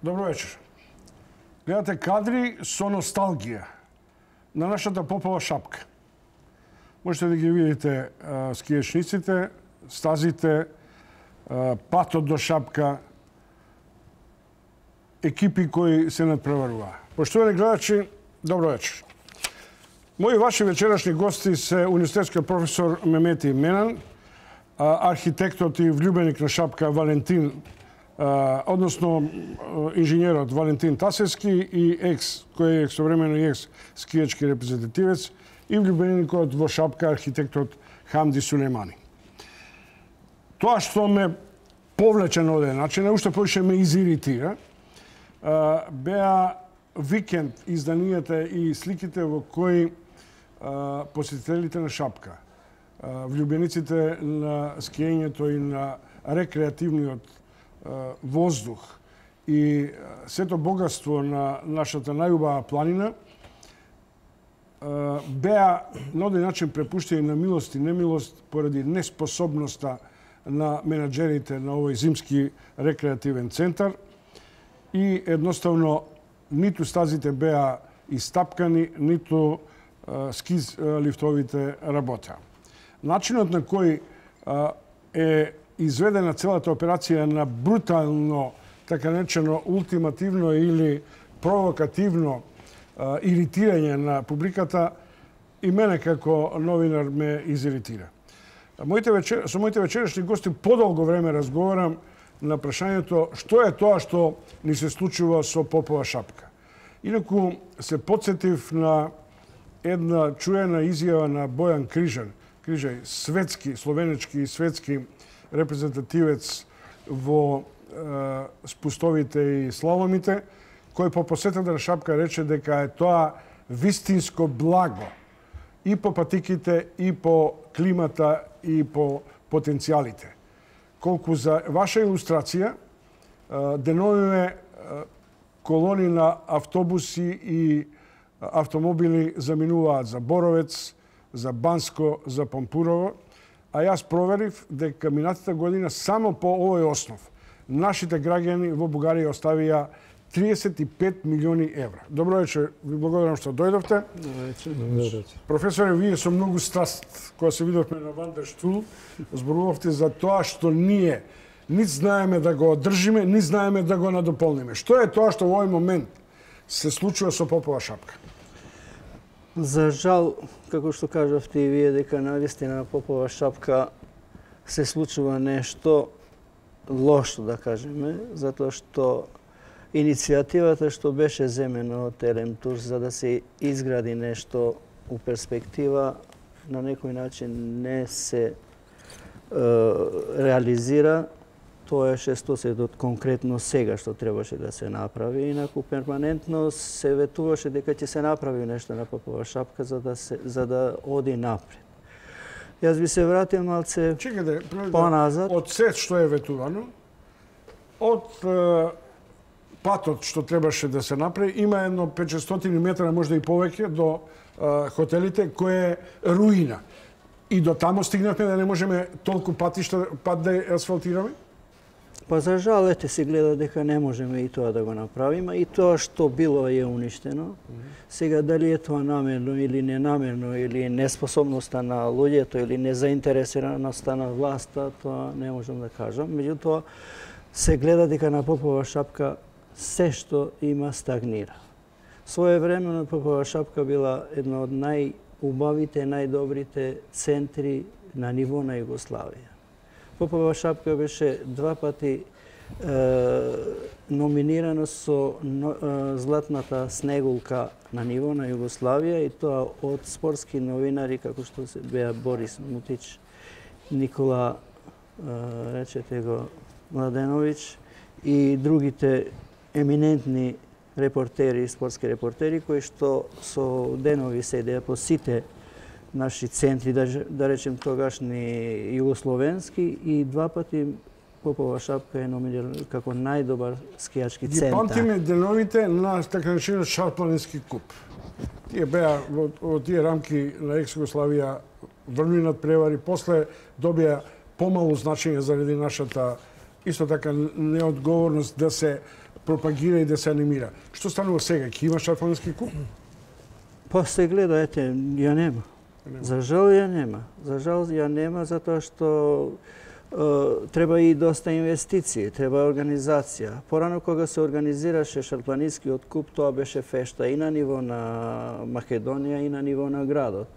Добро вечер. Гледате кадри со носталгија на нашата Попова шапка. Можете да ги видите скијачниците, стазите, патот до шапка, екипи кои се надпреваруваа. Поштовани гледачи, добро вечер. Мои ваши вечерашни гости се универзитетскиот професор Мемети Менан, архитектот и влюбеник на шапка Валентин, односно инженерот Валентин Тасевски и кој е современо и скијачки репрезентативец, и влюбеникот во шапка архитектот Хамди Сулеймани. Тоа што ме повлече на оден начин, уште повеќе ме изиритира, беа викенд изданијата и сликите во кои посетителите на шапка, влюбениците на скијањето и на рекреативниот воздух и сето богатство на нашата најубава планина беа на оден начин препуштени на милост и немилост поради неспособноста на менаџерите на овој зимски рекреативен центар и едноставно ниту стазите беа истапкани, ниту ски лифтовите работеа. Начинот на кој е изведена целата операција на брутално, така наречено ултимативно или провокативно иритирање на публиката, и мене како новинар ме изиритира. Со моите вечерашни гости подолго време разговарам на прашањето што е тоа што ни се случува со Попова шапка. Инаку се потсетив на една чуена изјава на Бојан Крижај, светски, словенечки и светски репрезентативец во спустовите и слаломите, кој по посетата на шапка рече дека е тоа вистинско благо и по патиките, и по климата, и по потенцијалите. Колку за ваша илустрација, деновиве колони на автобуси и автомобили заминуваат за Боровец, за Банско, за Пампурово, а јас проверив дека минатата година само по овој основ нашите граѓани во Бугарија оставија 35 милиони евра. Добро вечер, ви благодарам што дојдовте. Добро вечер. Професоре, вие со многу страст, кога се видовме на Вандерштул, зборувавте за тоа што ние нит знаеме да го одржиме, нит знаеме да го надополниме. Што е тоа што во овој момент се случува со Попова шапка? За жал, како што кажавте и вие, дека навистина на Попова шапка се случува нешто лошо, да кажеме, затоа што иницијативата што беше земена од Елем Турс за да се изгради нешто у перспектива, на некој начин не се реализира. Тоа е шестосетот конкретно сега што требаше да се направи. Инаку перманентно се ветуваше дека ќе се направи нешто на Попова шапка за да оди напред. Јас би се вратил малце поназад. Од се што е ветувано, од патот што требаше да се направи, има едно 500 метра, можда и повеќе, до хотелите, кој е руина. И до тамо стигнавме да не можеме толку пат да асфалтираме? Па за жал, ете се гледа дека не можеме и тоа да го направиме, и тоа што било е уништено. Сега дали е тоа намерно или ненамерно, или неспособноста на луѓето, или незаинтересираноста на власта, тоа не можам да кажам. Меѓутоа, се гледа дека на Попова шапка се што има стагнира. Своевремено Попова шапка била една од најубавите, најдобрите центри на ниво на Југославија. Попова шапка беше два пати номинирано со златната снегулка на ниво на Југославија, и тоа од спортски новинари како што се беа Борис Мутич, Никола речете го Младеновиќ и другите еминентни репортери, спортски репортери, кои што со денови седеа по сите наши центри, да речем тогашни југословенски, и два пати Попова шапка е номинирана како најдобар скијачки центар. Ги памтиме деновите на така наречениот Шарпланински куп. Тие беа во тие рамки на екс-Југославија врвни надпревари, после добија помалу значење заради нашата исто така неодговорност да се пропагира и да се анимира. Што станува сега? Ќе има шарфалински клуб? Па се гледа, ете, ја нема. За жал ја нема. За жал ја нема затоа што треба и доста инвестиции, треба организација. Порано кога се организираше шарпланинскиот куп, тоа беше фешта и на ниво на Македонија и на ниво на градот.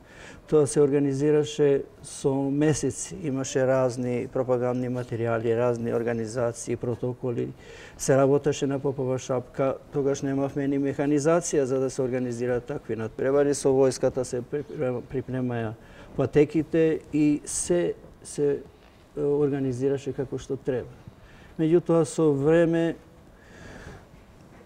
Тоа се организираше со месеци, имаше разни пропагандни материјали, разни организации, протоколи. Се работеше на Попова шапка, тогаш немавме ни механизација за да се организираат такви надпревари. Со војската се припремаја патеките и се организираше како што треба. Меѓутоа, со време,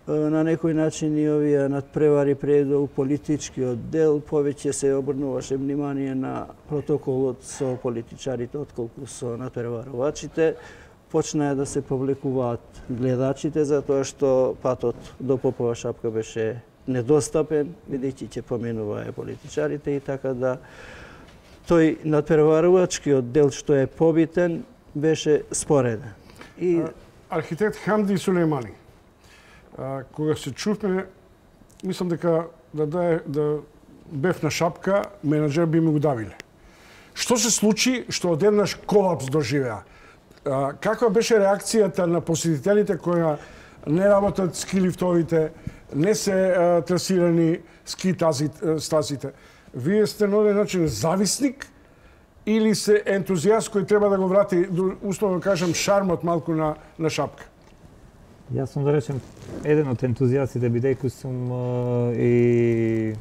на некој начин и овие надпревари преду у политичкиот дел, повеќе се обрнуваше внимание на протоколот со политичарите, отколку со надпреварувачите. Почнаа да се повлекуваат гледачите, затоа што патот до Попова шапка беше недостапен, бидејќи ќе поминуваа политичарите и така да тој надпреварувачкиот дел што е побитен беше спореден. И архитект Хамди Сулеймани, кога се чувме, мислам дека да бев на шапка, менаџер би ми го давиле. Што се случи што одеднаш колапс доживеа? Каква беше реакцијата на посетителите кои не работат ски лифтовите, не се трасирани ски стазите? Вие сте на оден начин зависник или се ентузијаст кој треба да го врати, условно кажам, шармот малку на шапка? Јас сум, да речем, еден од ентузијастите, бидејќи сум и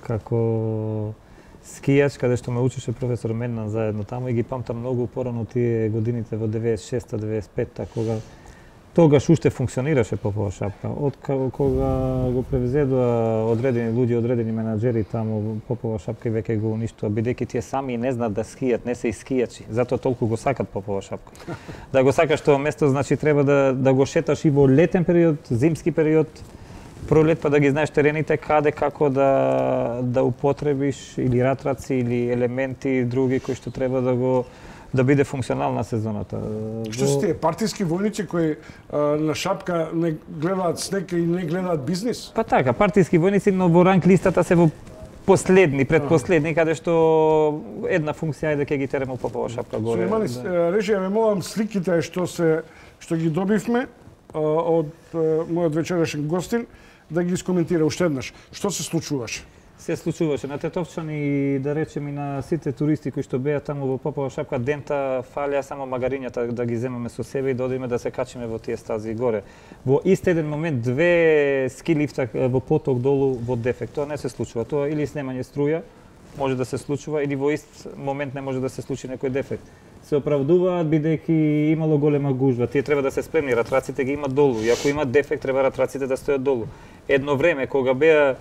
како скијач, каде што ме учеше професор Меннан заедно таму и ги памтам многу порано тие годините во 96-та, 95-та, кога тогаш уште функционираше Попова шапка. Од кога го превзедоа одредени луѓе, одредени менаџери таму, Попова шапка и веќе го уништува, бидејќи тие сами не знаат да скијат, не се и скијачи. Затоа толку го сакат Попова шапка. Да го сакаш тоа место, значи треба да го шеташ и во летен период, зимски период, пролет, па да ги знаеш терените, каде, како да употребиш или ратраци, или елементи други кои што треба да биде функционална сезоната. Што се тие партиски војници кои на шапка не гледаат снег и не гледаат бизнис? Па така, партиски војници, но во ранг листата се во последни, предпоследни, каде што една функција е дека ги тераме Попова шапка горе. Сулеймани, режија, ве молам сликите што ги добивме од мојот вечерашен гостин, да ги искоментира уште еднаш. Што се случуваше? Се случуваше на Тетовчан и да речем и на сите туристи кои што беа таму во Попова шапка, дента фалеа само магарињата да ги земеме со себе и да одиме да се качиме во тие стази горе. Во ист еден момент две ски лифта во поток долу во дефект. Тоа не се случува. Тоа или снемање струја може да се случува или во ист момент не може да се случи некој дефект. Се оправдуваат бидејќи имало голема гужва. Тие треба да се спремни, ратраците ги имат долу. И ако имат дефект, треба ратраците да стојат долу. Едно време кога беа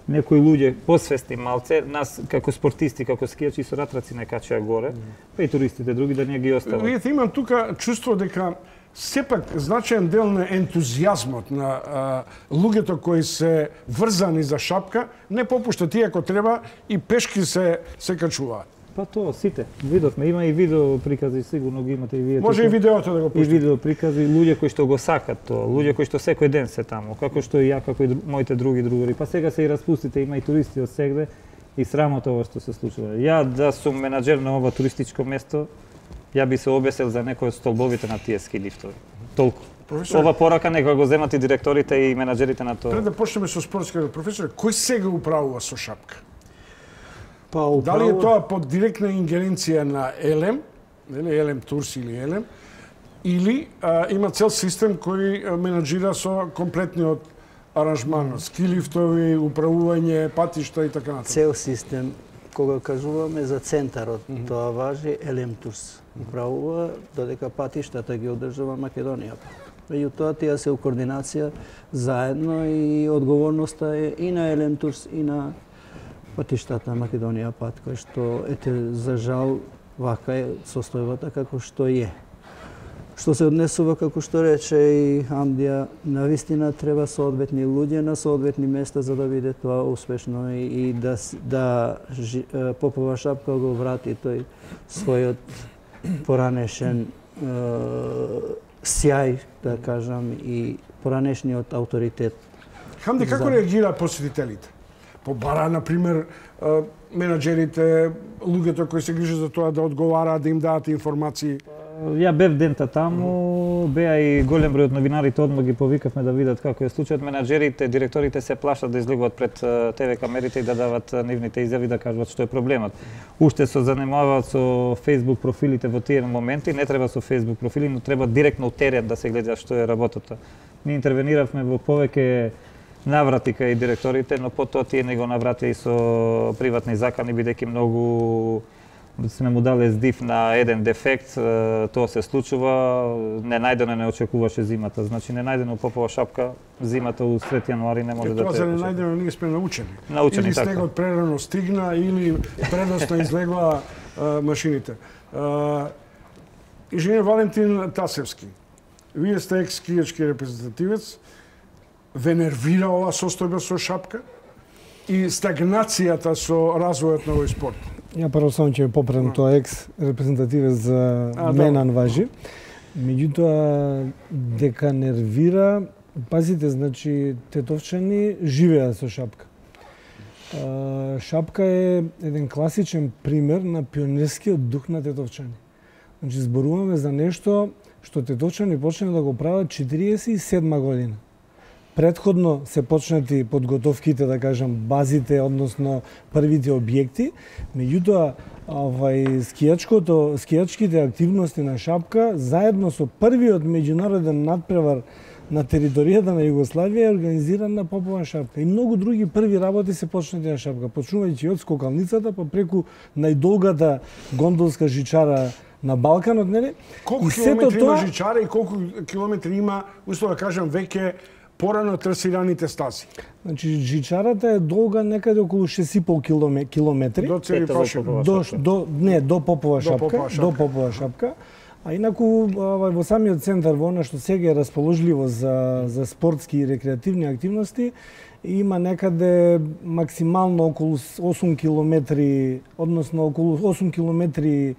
некои луѓе посвесни малце, нас како спортисти, како скијачи со ратраци не качеа горе, па и туристите други да не ги остават. Видите, имам тука чувство дека сепак значаен дел на ентузијазмот на луѓето кои се врзани за шапка не попуштат, иако треба и пешки се качуваат. Па тоа сите. Видовме, има и видео прикази, сигурно ги имате и вие. Може тука, и видеото да го пуштите. И видео прикази, луѓе кои што го сакат тоа, луѓе кои што секој ден се таму, како што и ја, како и моите други другари. Па сега се и распустите, има и туристи од сегде и срамота ова што се случува. Ја да сум менаџер на ова туристичко место, ја би се обесел за некој од столбовите на тие ски лифтови. Толку. Професор, ова порака нека го земат и директорите и менаџерите на тоа. Пред да почнеме со спортскиот професор, кој сега управува со шапка? Дали е тоа под директна ингеренција на Елем, Елем Турс или Елем, или има цел систем кој менаџира со комплетниот аранжман, ски лифтови, управување, патишта и така натаму? Цел систем, кога кажуваме за центарот, тоа важи Елем Турс. Управува додека патиштата ги одржува Македонија. Меѓутоа, тие се у координација заедно и одговорноста е и на Елем Турс и на патиштата Македонија пат, кој што, ете, за жал, вака е состојбата како што е. Што се однесува, како што рече и Хамдија, навистина треба соодветни луѓе на соодветни места за да биде тоа успешно и да Попова шапка го врати тој својот поранешен сјај, да кажам, и поранешниот авторитет. Хамди, како реагира посетителите? Побара, например, менаџерите, луѓето кои се грижат за тоа да одговараат, да им дадат информации? Ја бев дента таму, беа и голем број од новинарите, одма ги повикавме да видат како е случајот. Менаџерите, директорите се плашат да излегуваат пред ТВ камерите и да дават нивните изјави, да кажуваат што е проблемот. Уште се занимаваат со Facebook профилите во тие моменти, не треба со Facebook профили, но треба директно од терен да се гледа што е работата. Ние интервениравме во повеќе наврати кај директорите, но потоа тие не го навратија и со приватни закани, бидејќи многу сме му дале здив на еден дефект, тоа се случува, ненајдено не очекуваше зимата. Значи ненајдено Попова шапка, зимата у сред јануари не може да те... Тоа за ненајдено ние сме научени. Научени, или така. снегот прерано стигна, или предосно излегла машините. Инженер Валентин Тасевски, вие сте екс-скијачки репрезентативец, ве нервира ова состојба со шапка и стагнацијата со развојот на овој спорт? Ја прво само ќе поправам тоа екс-репрезентативец за Менан важи. Меѓутоа, дека нервира, пазите, значи, тетовчани живеат со шапка. Шапка е еден класичен пример на пионерскиот дух на тетовчани. Значи, зборуваме за нешто што тетовчани почна да го прават 47 година. Предходно се почнати подготовките, да кажам, базите, односно првите објекти, меѓутоа скијачките активности на шапка заедно со првиот меѓународен надпревар на територијата на Југославија е организиран на Попова шапка. И многу други први работи се почнати на шапка, почнувајќи од скокалницата, па преку најдолгата гондолска жичара на Балканот, нели? Колку километри има жичара и колку километри има, услово да кажам, веќе порано трасираните стази? Значи, жичарата е долга некаде околу 6,5 километри. До Цери Пашева. До Попова шапка. А инаку во самиот центар, во она што сега е расположливо за спортски и рекреативни активности, има некаде максимално околу 8 километри, односно околу 8 километри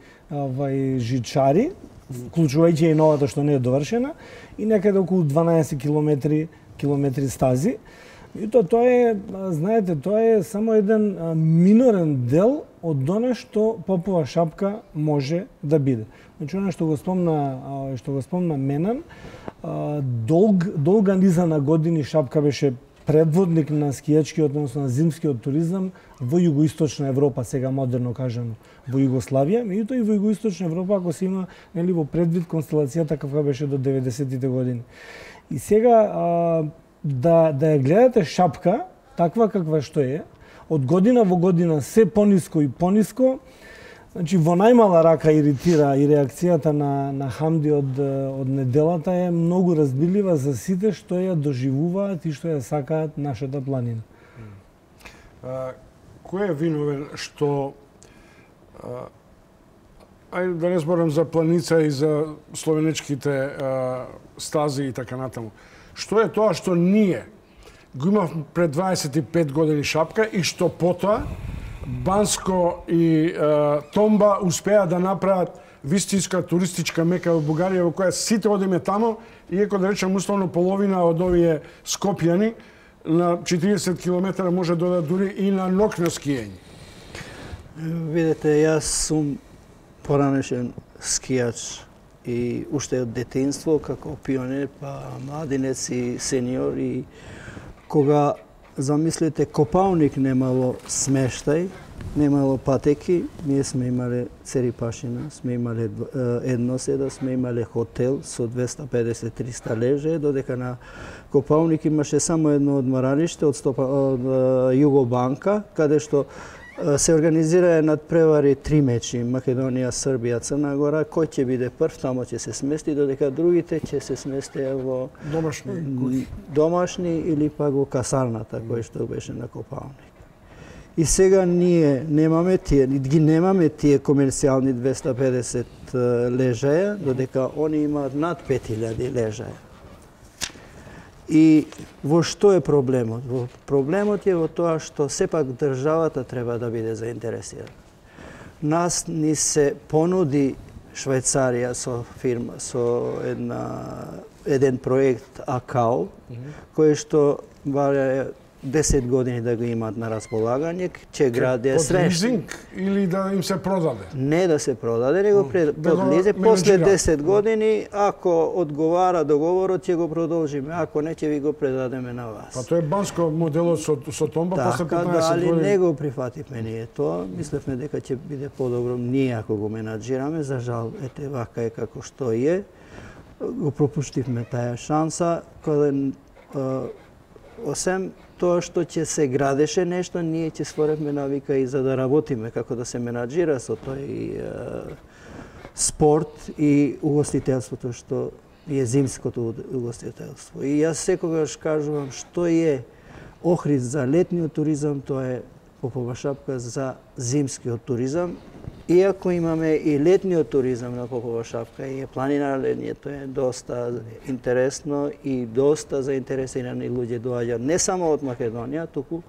жичари, вклучувајќи и новата што не е довршена, и некаде околу 12 километри стази. И тоа е, знаете, тоа е само еден минорен дел од она што Попова шапка може да биде. Значи, она што го спомна Менан, долга низа на години шапка беше предводник на скијачкиот, односно на зимскиот туризам во југоисточна Европа, сега модерно кажано, во Југославија, меѓутоа и во југоисточна Европа, ако се има, нели, во предвид констелацијата каква беше до 90-тите години. И сега да ја гледате шапка, таква каква што е, од година во година се пониско и пониско, значи во најмала рака иритира и реакцијата на Хамди од неделата е многу разбирлива за сите што ја доживуваат и што ја сакаат нашата планина. Кој е виновен што ајде да не зборам за планица и за словенечките стази и така натаму. Што е тоа што ние го имавме пред 25 години шапка и што потоа Банско и Томба успеа да направат вистинска туристичка мека во Бугарија, во која сите одиме тамо, иако да речем условно половина од овие скопјани на 40 км може да одат дури и на ноќно скијање. Видете, јас сум поранешен скијач и уште од детинство, како пионер, па младинец и сениор, и кога, замислите, Копалник немало смештај, немало патеки, ние сме имале Церипашина, сме имале едноседа, сме имале хотел со 250-300 леже, додека на Копалник имаше само едно одмаралиште од Југобанка, каде што се организираа надпревари 3 мечи, Македонија, Србија, Црна Гора. Кој ќе биде прв, тамо ќе се смести, додека другите ќе се сместеа во домашни или пак во касарната, кој што беше на Копалник. И сега ние немаме тие комерцијални 250 лежаја, додека они имаат над 5000 лежаја. И во што е проблемот? Проблемот е во тоа што сепак државата треба да биде заинтересирана. Нас ни се понуди Швајцарија со фирма, со еден проект АКАО, кој што валя 10 години да го имаат на располагање, ќе граде среща. Под лизинг или да им се продаде? Не да се продаде, него под лизинг. После 10 години, ако одговара договорот, ќе го продолжиме. Ако не, ќе ви го предадеме на вас. Па тоа е банско моделот со Томба после 15 години. Така, али години. не го прифативме ние тоа. Мислевме дека ќе биде подобро ние ако го менаџираме. За жал, ете, вака е како што е. Го пропуштивме таа шанса, кога осем тоа што ќе се градеше нешто, ние ќе створевме навика и за да работиме како да се менаџира со тој спорт и угостителството што е зимското угостителство. И јас секогаш кажувам што е Охрид за летниот туризам, тоа е Попова шапка за зимскиот туризам. Иако имаме и летниот туризам на Попова шапка и планинарението е доста интересно и доста заинтересирани луѓе доаѓаат не само од Македонија, туку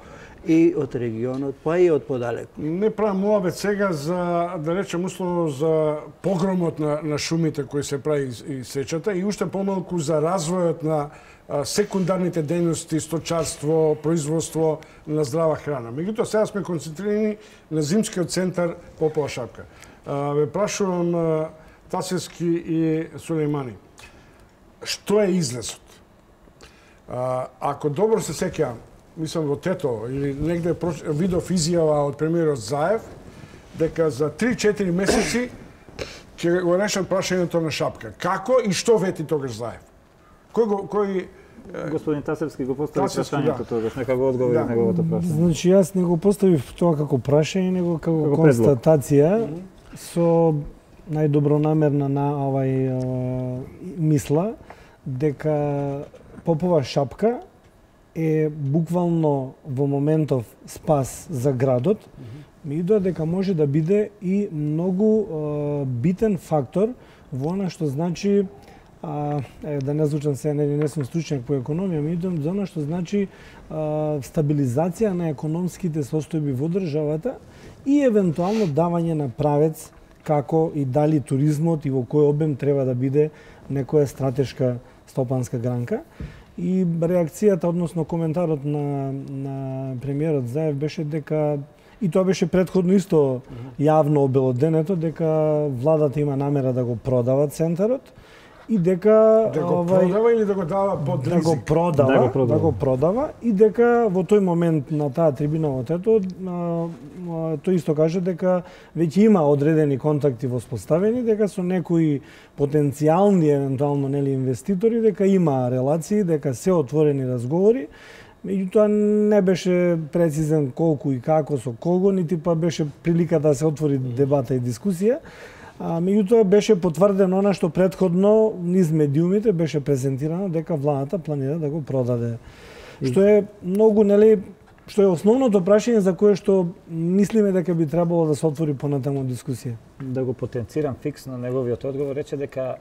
и од регионот, па и од подалеку. Не правам муабет сега за, да речем условно, за погромот на шумите кои се прави и сечата и уште помалку за развојот на секундарните дејности, сточарство, производство на здрава храна. Меѓутоа, сега сме концентрирани на зимскиот центар Попова шапка. Ве прашувам Тасевски и Сулеймани, што е излезот? Ако добро се сеќавам, мислам во Тето или негде видов изјава од премиерот Заев, дека за 3-4 месеци ќе го решат прашањето на Шапка. Како и што вети тогаш Заев? Кој Господин Тасевски го постави прашањето тогаш, нека го одговори на неговото прашање. Значи јас не го поставив тоа како прашање, него како констатација со најдобронамерна на мисла дека Попова шапка е буквално во моментов спас за градот, меѓутоа дека може да биде и многу битен фактор во она што значи да не звучам се, не сум стручњак по економија, меѓутоа за она што значи стабилизација на економските состојби во државата и евентуално давање на правец како и дали туризмот и во кој обем треба да биде некоја стратешка стопанска гранка. И реакцијата, односно коментарот на премиерот Заев беше дека, и тоа беше претходно исто јавно обелоденето, дека владата има намера да го продава центарот и дека да го продава или да го дава под лизинг? Да го продава и дека во тој момент на таа трибина во Тето тој исто каже дека веќе има одредени контакти воспоставени, дека со некои потенцијални евентуално инвеститори, дека има релации, дека се отворени разговори. Меѓутоа не беше прецизен колку и како со кого, нити па беше прилика да се отвори дебата и дискусија. Меѓутоа беше потврдено она што претходно низ медиумите беше презентирано дека владата планира да го продаде. Што е многу, што е основното прашање за кое што мислиме дека би требало да се отвори понатаму дискусија. Да го потенцирам фиксно неговиот одговор, рече дека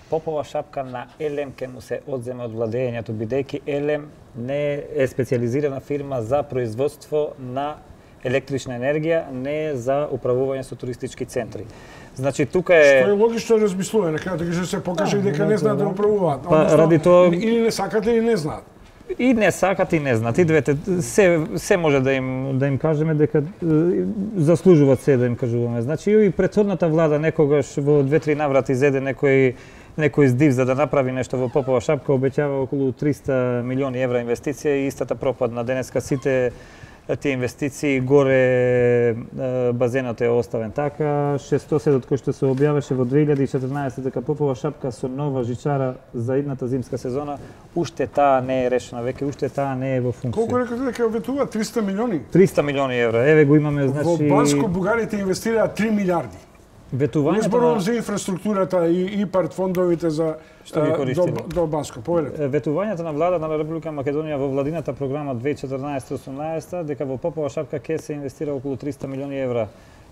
Попова шапка на Елем ке му се одземе од владењето, бидејќи Елем не е специјализирана фирма за производство на електрична енергија, не за управување со туристички центри. Значи тука е Што е логично размислување, нека да се покаже дека не знаат да управуваат. Па ради тоа или не сакат или не знаат. И не сакат и не знаат. И двете се може да им кажеме дека заслужуваат се да им кажуваме. Значи и претходната влада некогаш во 2-3 наврати изеде некој здив за да направи нешто во Попова шапка, обеќава околу 300 милиони евра инвестиција и истата пропадна. Денеска сите тие инвестиции, горе базенот е оставен така. Шестоседот кој што се објавеше во 2014 дека Попова шапка со нова жичара за идната зимска сезона, уште таа не е решена, веќе уште таа не е во функција. Колку рекате дека ветува 300 милиони? 300 милиони евра. Еве го имаме, значи Во Банско бугарите инвестираат 3 милиарди. Ветувањето зборувам за инфраструктурата и ИПАРД фондовите за до Банско. Повелете. Ветувањето на владата на Република Македонија во владината програма 2014-18 дека во Попова шапка ќе се инвестира околу 300 милиони евра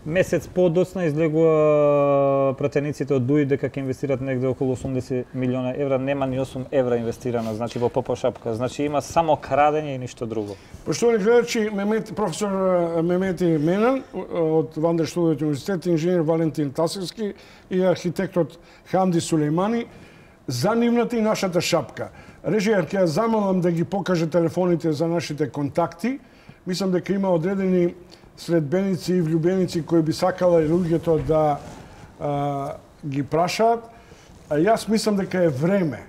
Месец подоцна излегува пратениците од ДУИ дека ќе инвестират негде околу 80 милиона евра, нема ни 8 евра инвестирано, значи во Попова шапка. Значи има само крадење и ништо друго. Поштовани гледачи, професор Мемети Менан од Вандерштудовиот универзитет, инженер Валентин Тасевски и архитектот Хамди Сулеймани за нивната и нашата шапка. Режијар, ќе ја замолам да ги покаже телефоните за нашите контакти. Мислам дека има одредени следбеници и влюбеници кои би сакала и луѓето да ги прашаат. А јас мислам дека е време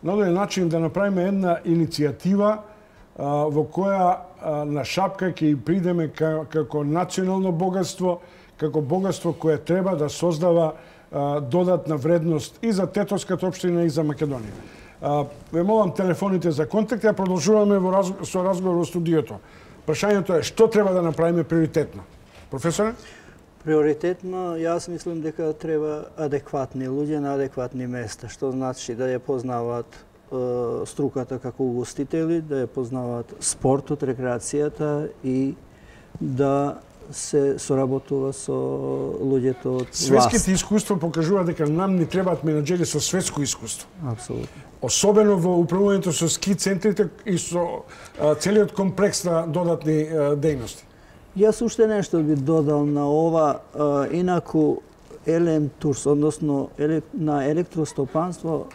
на овој начин да направиме една иницијатива во која на шапка ќе и придеме како национално богатство, како богатство кое треба да создава додатна вредност и за Тетовската општина и за Македонија. Ве молам телефоните за контакт, ја продолжуваме со разговор во студиото. Прашањето е што треба да направиме приоритетно? Професоре? Приоритетно, јас мислам дека треба адекватни луѓе на адекватни места, што значи да ја познаваат струката како угостители, да ја познаваат спортот, рекреацијата и да се соработува со луѓето од власт. Светските искуства покажува дека нам ни требаат менаџери со светско искуство. Апсолутно. Особено во управувањето со ски центрите и со целиот комплекс на додатни дејности. Јас уште нешто би додал на ова, инаку ЛМ Турс, односно на електростопанство,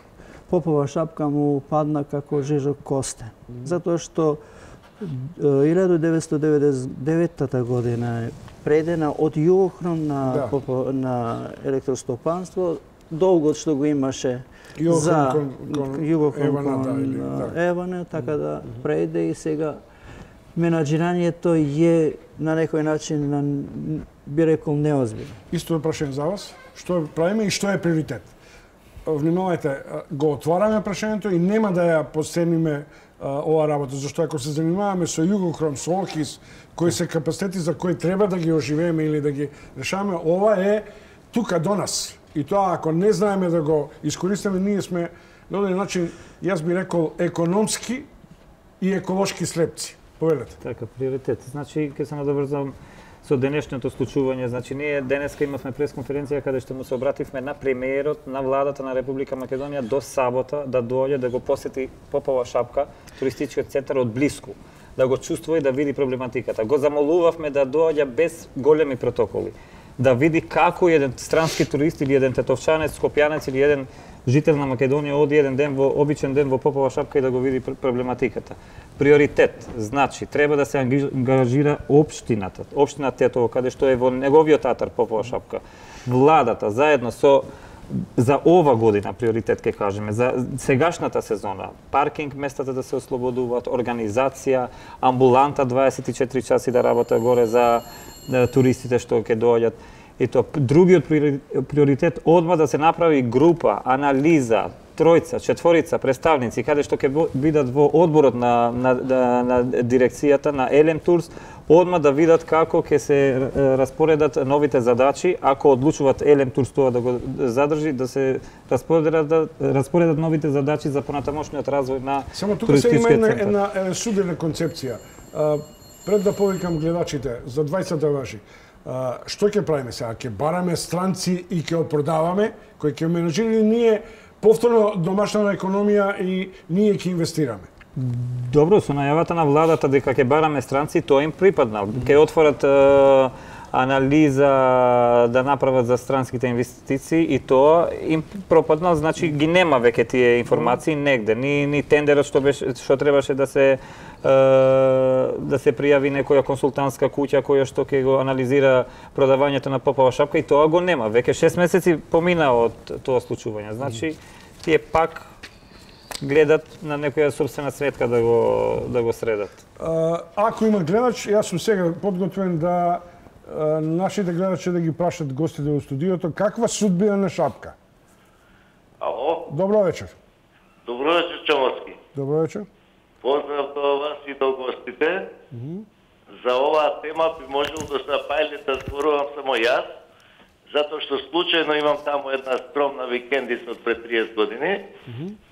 Попова шапка му падна како жежок костен. Затоа што 1999 година е предена од Југохром на електростопанство, долгот што го имаше за Југохром кон Еване, така да преде и сега менаџирањето е на некој начин, би рекол, неозбилно. Исто прашање за вас. Што правиме и што е приоритет? Внимавајте, го отвараме прашањето и нема да ја посебниме ова работа, зашто ако се занимаваме со Југохром, со Охис, кои се капацитети за кои треба да ги оживееме или да ги решаваме, ова е тука до нас. И тоа, ако не знаеме да го искористиме, ние сме на оден начин, јас би рекол, економски и еколошки слепци. Повелете. Така, приоритет. Значи, ќе се надобрзам со денешното случување. Значи, ние денеска имавме пресконференција каде што му се обративме на премиерот на владата на Република Македонија до сабота да дојде да го посети Попова шапка, туристичкиот центар од блиску, да го чувствува и да види проблематиката. Го замолувавме да доаѓа без големи протоколи, да види како еден странски турист или еден тетовчанец, скопјанец или еден жител на Македонија оди еден ден во обичен ден во Попова шапка и да го види проблематиката. Приоритет, значи, треба да се ангажира општината, општина Тетово, каде што е во неговиот атар Попова шапка. Владата, заедно со, за ова година приоритет, ке кажеме, за сегашната сезона, паркинг местата да се ослободуваат, организација, амбуланта 24 часи да работа горе за туристите што ќе доаѓат. И то другиот приоритет одма да се направи група, анализа, тројца, четворица представници каде што ќе бидат во одборот на дирекцијата на ЛМ Турс, одма да видат како ќе се распоредат новите задачи, ако одлучуваат ЛМ Турс тоа да го задржи, да се распоредат новите задачи за понатамошниот развој на туристичкиот центар. Само тука се има една судена концепција. Пред да повикам гледачите, за 20 важи. Што ќе правиме сега? Ќе бараме странци и ќе опродаваме, кои ќе менаџираме ние повторно домашна економија и ние ќе инвестираме. Добро, со најавата на владата дека ќе бараме странци, тоа им припадна. Ќе отворат анализа да направат за странските инвестиции и тоа им пропаднал, значи ги нема веќе тие информации негде, ни тендерот што требаше да се пријави некоја консултантска куќа која што ќе го анализира продавањето на Попова шапка и тоа го нема. Веќе 6 месеци помина од тоа случување. Значи тие пак гледат на некоја собствена светка да го средат. Ако има гледач, јас сум сега подготвен да нашите гледачи да ги прашат гостите во студиото каква судбина на шапка. Ало? Добро вечер. Добро вечер, Чамовски. Добро вечер. Поздрав до вас и до гостите. За оваа тема би можел да се пајле да зборувам само јас, затоа што случајно имам таму една скромна викендица од пред 30 години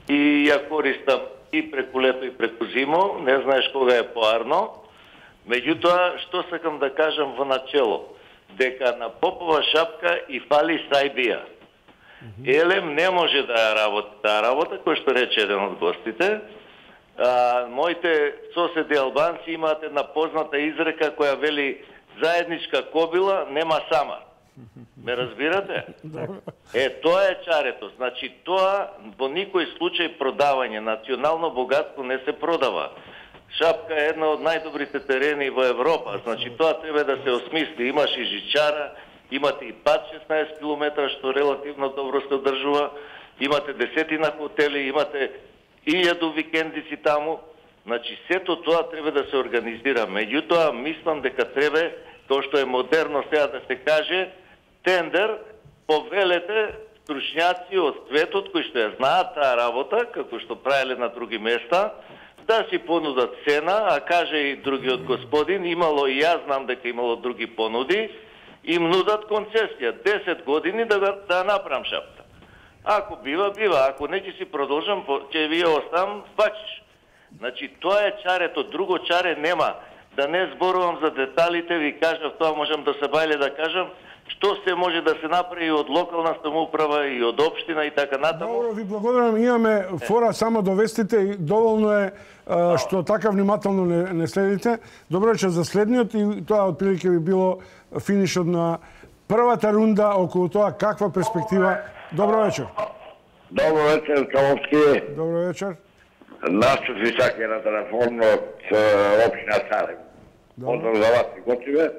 и ја користам и преку лето и преку зимо, не знаеш кога е поарно. Меѓутоа, што сакам да кажам во начело? дека на Попова шапка и фали Сајбија. Елем не може да ја работи таа работа, кој што рече еден од гостите. Моите соседи албанци имаат една позната изрека која вели заедничка кобила нема сама. Ме разбирате? Тоа е чарето. Значи, тоа во никој случај продавање. Национално богатство не се продава. Шапка е една од најдобрите терени во Европа. Значи, тоа треба да се осмисли. Имаш и жичара, имате и пат 16 км, што релативно добро се одржува. Имате десетина хотели, имате 1000 викендици таму. Значи, сето тоа треба да се организира. Меѓутоа, мислам дека треба, тоа што е модерно сега да се каже, тендер, повелете стручњаци од светот кои што ја знаат таа работа, како што правеле на други места, да си понудат цена, а каже и другиот господин, имало и јас знам дека имало други понуди, им нудат концесија, 10 години да направам шапка. Ако бива, бива, ако не ќе си продолжам, ќе ви ја оставам, бачиш. Значи, тоа е чарето, друго чаре нема. Да не зборувам за деталите, ви кажав, тоа можам да се бајле да кажам, што се може да се направи од локална самоуправа и од општина и така натаму. Добро, ви благодарам. Имаме фора само довестите и доволно е што така внимателно не следите. Добро вечер за следниот и тоа отприлike би било финишот на првата рунда околу тоа каква перспектива. Добро вечер. Добро вечер, Каловски. Добро вечер. Настав Исаки на телефон од општина Сарев. Поздрав за вас и гостиве.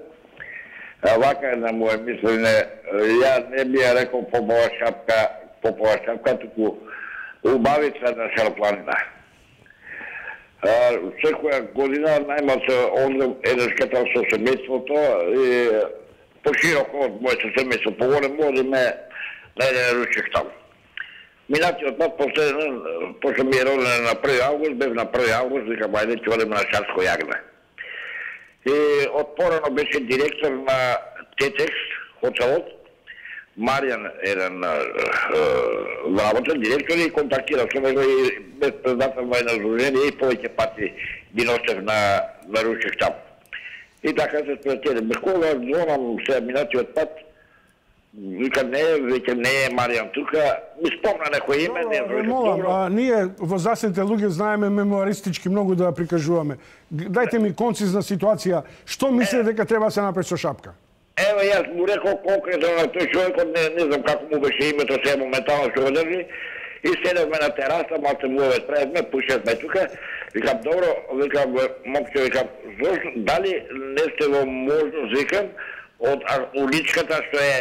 Вака е на моје мислење, ја не би ја рекол Попова шапка, туку убавица на Шарпланина. Секоја година најмалце одам еден со семејството и пошироко од моето семејство поголем одиме на еден ручек таму. Минатиот пат, пошто ми е роден на 1 август, бев на 1 август, викам, ајде ќе одиме на Шарско јагне. И отпорано беше директор на Тетекс, хотелот, Маријан, еден вработен директор и контактирав со него и без председател на изложение и повеќе пати ги носев на ручек таму. И така се спретели. Кога звонам се минатиот пат, вика не, веќе не е Маријан тука, ми спомна некој име, не молам, ние во засните луѓе знаеме мемуаристички многу да прикажуваме. Дајте ми концизна ситуација, што мислите дека треба да се направи со шапка? Ево, јас му рекол конкретно на тој човекот, не знам како му беше името, се моментално што го држи, и седевме на тераса, малце му ове предме, пушевме тука, викам, добро, викам, момче, викам, дали не сте во можност, викам, од уличката што е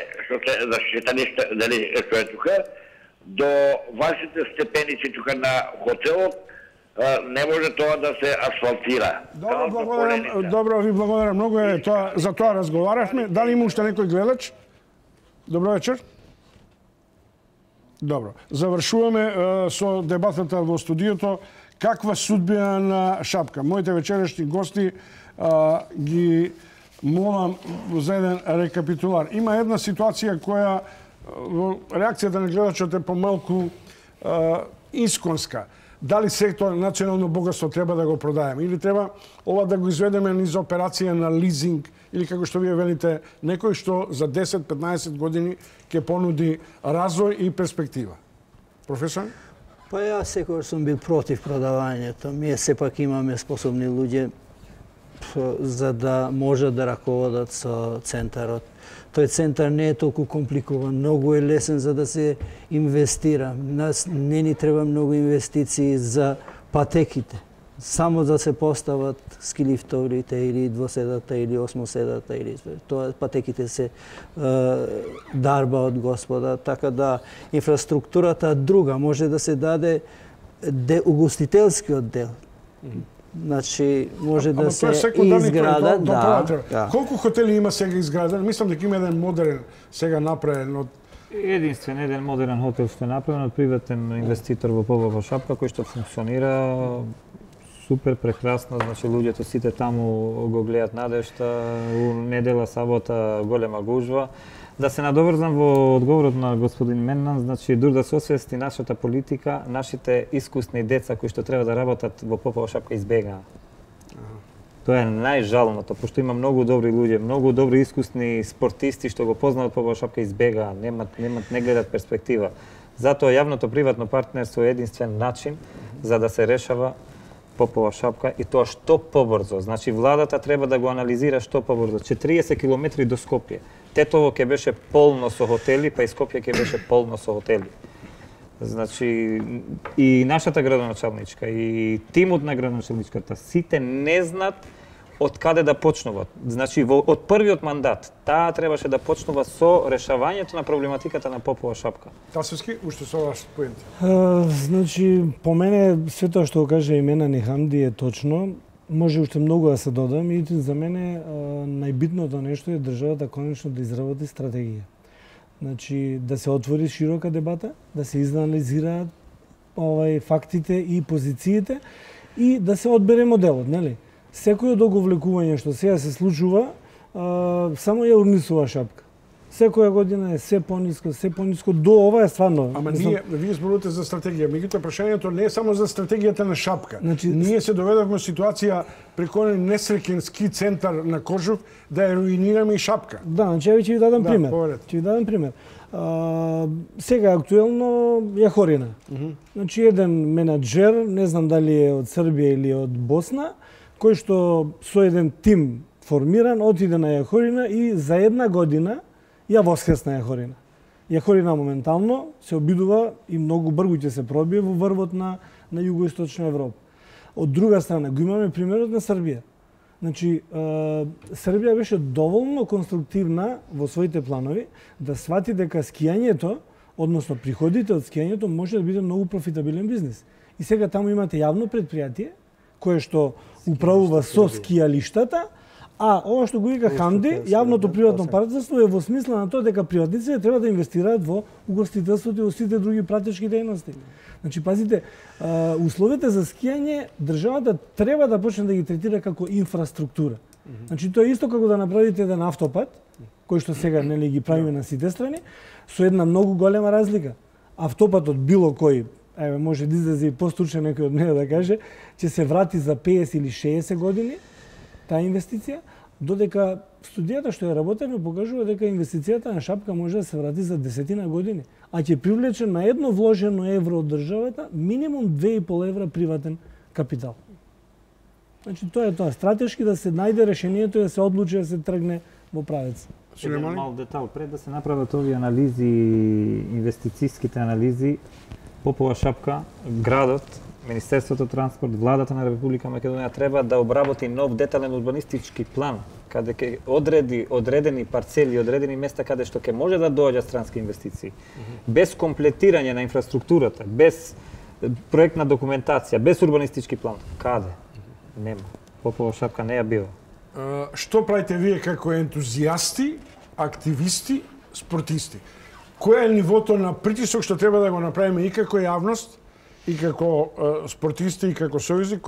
за шетаниште, дали што е тука, до вашите степеници тука на хотелот, не може тоа да се асфалтира. Добро, ви благодарам многу, за тоа разговаравме. Дали има уште некој гледач? Добро вечер. Добро. Завршуваме со дебатата во студиото. Каква судбина на шапка? Моите вечерешни гости ги молам за еден рекапитулар. Има една ситуација која реакцијата на гледачот е помалку исконска. Дали сектор национално богатство треба да го продаеме или треба ова да го изведеме низ операција на лизинг или како што вие велите, некој што за 10-15 години ќе понуди развој и перспектива. Професор? Па јас секогаш сум бил против продавањето. Ние сепак имаме способни луѓе за да можат да раководат со центарот. Тој центар не е толку компликуван, многу е лесен за да се инвестира. Нас не ни треба многу инвестиции за патеките. Само да се постават скилифтовите или двоседата или осмоседата или тоа патеките се дарба од Господа, така да инфраструктурата друга може да се даде угостителскиот дел. Значи, може да се изграда, да. Колку хотели има сега изграден? Мислам дека има еден модерен сега направен од единствен еден модерен хотел што е направен од приватен инвеститор во Попова шапка кој што функционира супер прекрасно, значи луѓето сите таму го гледаат надежта, недела, сабота голема гужва. Да се надоврзам во одговорот на господин Меннан, значи дур да се освести нашата политика, нашите искусни деца кои што треба да работат во Попова шапка избегаа. Тоа е најжалното, пошто има многу добри луѓе, многу добри искусни спортисти што го познаат Попова шапка избегаат, не гледат перспектива. Затоа јавното приватно партнерство е единствен начин за да се решава Попова шапка и тоа што побрзо. Значи владата треба да го анализира што побрзо. 40 километри до Скопје. Тетово ќе беше полно со хотели, па и Скопје ќе беше полно со хотели. Значи и нашата градоначалничка и тимот на градоначалничката сите не знаат од каде да почнуваат. Значи од првиот мандат таа требаше да почнува со решавањето на проблематиката на Попова шапка. Тасовски, уште со ваш поенти. Значи по мене све тоа што го каже имена Нихамди е точно. Може уште многу да се додам и за мене најбитното нешто е државата конечно да изработи стратегија. Значи да се отвори широка дебата, да се изанализираат фактите и позициите и да се одбере моделот, нели? Секој од оговлекување што сега се случува, само ја урнисува шапка. Секоја година е се пониско, до ова е стварно. Ама вие зборувате за стратегија, меѓутоа прашањето не е само за стратегијата на шапка. Значи, ние се доведовме ситуација преку несреќен ски центар на Кожув да ја руинираме и шапка. Да, значи ја ќе ви дадам пример. Ќе ви дадам пример. Сега актуелно Јахорина. Значи еден менаџер, не знам дали е од Србија или од Босна, кој што со еден тим формиран отиде на Јахорина и за една година ја воскресна Јахорина. Јахорина моментално се обидува и многу брзо ќе се пробие во врвот на југоисточна Европа. Од друга страна, го имаме примерот на Србија. Значи, Србија беше доволно конструктивна во своите планови да свати дека скијањето, односно приходите од скијањето може да биде многу профитабилен бизнис. И сега таму имате јавно предпријатие кое што управува со скијалиштата, а ова што го вика Хамди, јавното приватно партнерство е во смисла на тоа дека приватниците треба да инвестираат во угостителството и во сите други пратечки дејности. Значи, пазите, условите за скијање државата треба да почне да ги третира како инфраструктура. Значи, тоа е исто како да направите еден автопат, кој што сега нели ги правиме на сите страни, со една многу голема разлика. Автопатот било кој, може да излезе и постучен некој од мене да каже, ќе се врати за 50 или 60 години, таа инвестиција, додека студијата што ја работевме покажува дека инвестицијата на шапка може да се врати за 10 години, а ќе привлече на едно вложено евро од државата минимум 2,5 евра приватен капитал. Значи тоа е тоа, стратешки да се најде решението и да се одлучи да се тргне во правец. Еден мал детал, пред да се направат овие анализи, инвестицијските анализи, Попова шапка, градот, Министерството транспорт, владата на Република Македонија треба да обработи нов детален урбанистички план, каде ќе одреди одредени парцели, одредени места каде што ќе може да доаѓа странски инвестиции. Без комплетирање на инфраструктурата, без проектна документација, без урбанистички план. Каде? Нема. Попова шапка не ја бива. Што правите вие како ентузијасти, активисти, спортисти? Кој е нивото на притисок што треба да го направиме и како јавност, и како спортисти, и како сојузи,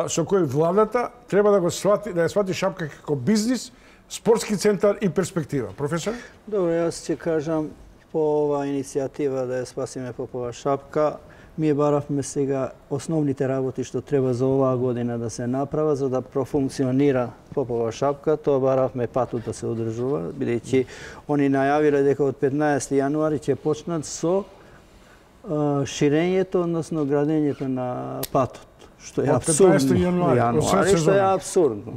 со кој владата треба да ја свати шапка како бизнис, спортски центар и перспектива? Професор? Добро, јас ќе кажам по ова иницијатива да ја спасиме Попова шапка. Ние баравме сега основните работи што треба за оваа година да се направат за да профункционира Попова шапка. Тоа баравме патот да се одржува, бидејќи они најавиле дека од 15 јануари ќе почнат со ширењето, односно градењето на патот, што е апсурдно. Јануари, што е апсурдно.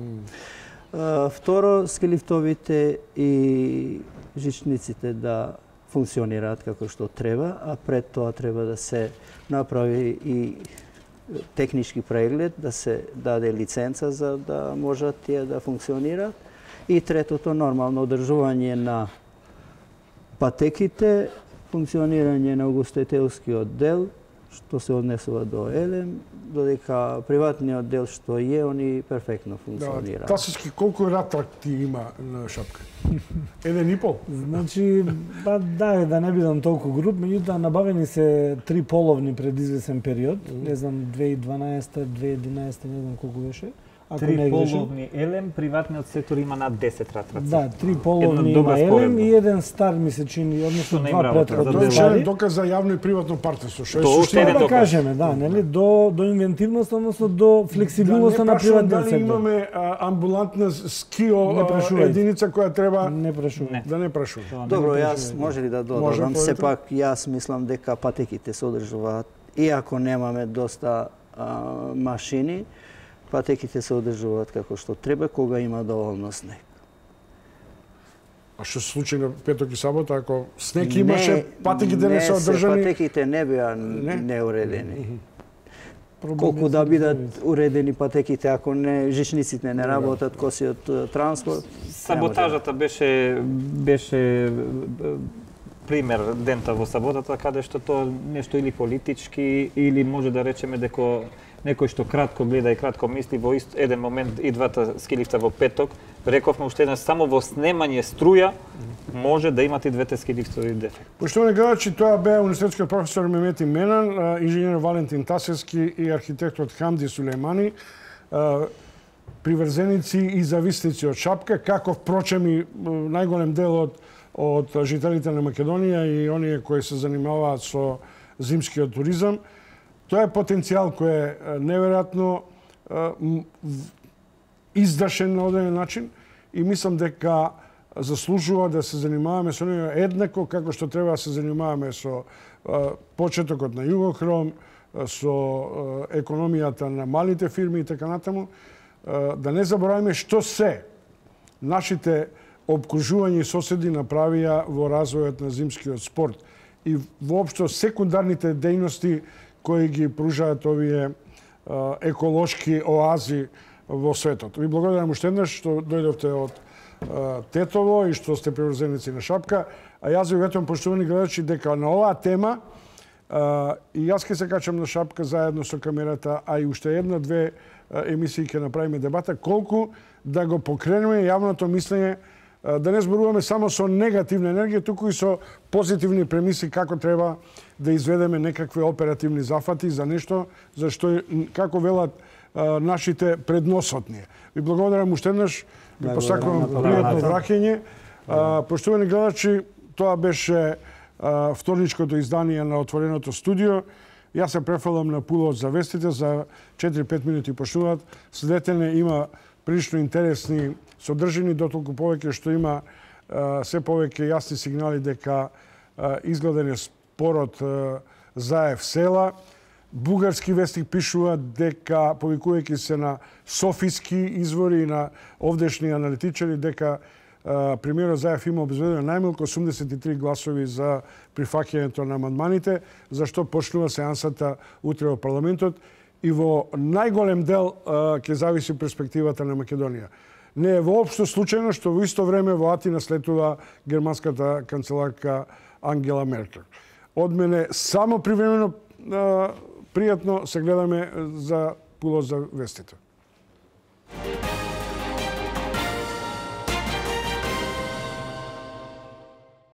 Второ, скилифтовите и жичниците да функционираат како што треба, а пред тоа треба да се направи и технички преглед, да се даде лиценца за да можат тие да функционираат. И третото, нормално одржување на патеките, функционирање на угостителскиот дел, што се однесува до Елем, додека приватниот дел што е, они перфектно функционираат. Тасовски, колку ратракти има на шапка? 1,5? Значи, да не бидам толку груб, меѓутоа набавени се 3 половни пред извесен период, не знам 2012, 2011, не знам колку беше, Три половни елем, приватниот сектор има над 10 ратраци. Да, 3 половни има елем и еден стар ми се чини, односно два претходни Тоа е стари. доказ за јавно и приватно партнерство. Што е Тоа суштина. е Да кажеме, да, нели, до инвентивност, односно до флексибилноста на приватниот Дали сектор. имаме амбулантна скио единица која треба Не прашувам. да не прашува. Добро, јас може ли да додадам? Може, Сепак јас мислам дека патеките се одржуваат, иако немаме доста машини, патеките се одржуваат како што треба кога има доволно снег. А што се случи на петок и сабота, ако снег имаше, патеките не се одржани? Патеките не беа неуредени. Колку да бидат уредени патеките, ако не жичниците не работат, косиот транспорт. Саботажата беше пример дента во саботата, каде што тоа нешто или политички, или може да речеме дека некој што кратко гледа и кратко мисли, во еден момент и двата скилифта во петок, рековме уште еднаш, само во снемање струја може да имат и двете скилифтови дефект. Поштовани гледачи, тоа беа универзитетскиот професор Мемети Менан, инженер Валентин Тасевски и архитектот Хамди Сулеймани, приврзеници и зависници од Шапка, како впрочем и најголем дел од жителите на Македонија и оние кои се занимаваат со зимскиот туризам. Тоа е потенцијал кој е неверојатно издашен на одреден начин и мислам дека заслужува да се занимаваме со него еднакво како што треба да се занимаваме со почетокот на Југохром, со економијата на малите фирми и така натаму. Да не забораваме што се нашите обкружување и соседи направија во развојот на зимскиот спорт и воопшто секундарните дејности кои ги пружаат овие еколошки оази во светот. Ви благодарам уште еднаш што дојдовте од Тетово и што сте приврзеници на Шапка. А јас ви ветувам, поштовани гледачи, дека на оваа тема и јас ќе се качам на Шапка заедно со камерата, а и уште една-две емисии ќе направиме дебата, колку да го покренеме јавното мислење, да не зборуваме само со негативна енергија, туку и со позитивни премисли како треба да изведеме некакви оперативни зафати за нешто за што, како велат нашите предносотни. Ви благодарам уште еднаш, ви посакувам пријатно враќање. Поштовани гледачи, тоа беше вторничкото издание на Отвореното студио. Јас се префрлам на пулот за вестите, за 4-5 минути почнуваат. Следете не, има прилично интересни содржини, дотолку повеќе што има се повеќе јасни сигнали дека изгладен е спорот Заев села. Бугарски вестник пишува дека, повикувајќи се на софиски извори и на овдешни аналитичари, дека премиерот Заев има обезбедено најмалку 83 гласови за прифаќањето на амандманите, зашто почнува сеансата утре во парламентот и во најголем дел ќе зависи перспективата на Македонија. Не е воопшто случајно што во исто време во Атина слетува германската канцеларка Ангела Меркел. Од мене само привремено пријатно се гледаме за пулот за вестите.